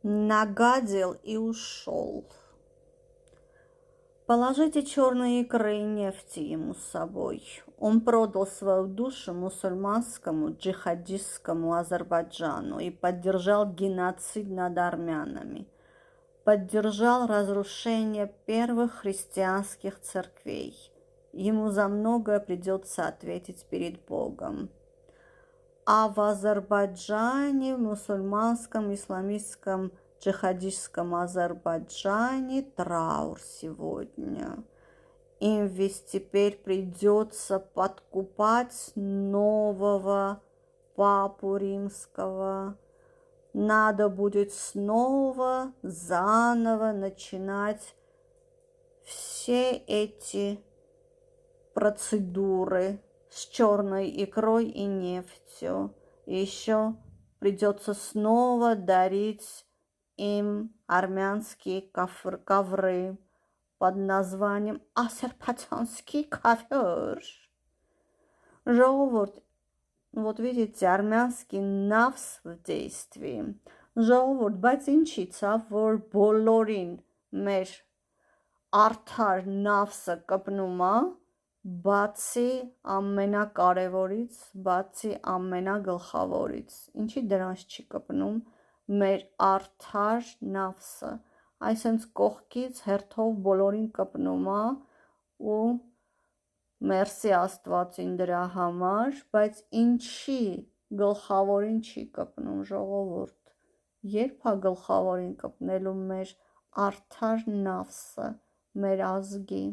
нагадил и ушел. Положите черные икры и нефти ему с собой. Он продал свою душу мусульманскому джихадистскому Азербайджану и поддержал геноцид над армянами. Поддержал разрушение первых христианских церквей. Ему за многое придется ответить перед Богом. А в Азербайджане, в мусульманском, исламистском, джихадистском Азербайджане траур сегодня. Им ведь теперь придется подкупать нового папу римского. Надо будет снова, заново начинать все эти процедуры с черной икрой и нефтью. И еще придется снова дарить им армянские ковры под названием «Азербайджанский ковер». Ժողովուրդ, вот видите, армянский նավս в действии. Ժողովուրդ, բայց ինչի՞ց է, որ բոլորին մեր արդար նավսը կպնում է, բացի ամենակարևորից, բացի ամենագլխավորից, ինչի դրանց չի կպնում մեր արդար նավսը, այսինքն կողքից հերթով բոլորին կպնում է ու մերսի Աստվածին դրա համար, բայց ինչի գլխավորին չի կպնում ժողովուրդ, երբ է գլխավորին կպնելու մեր արդար նավսը, մեր ազգի,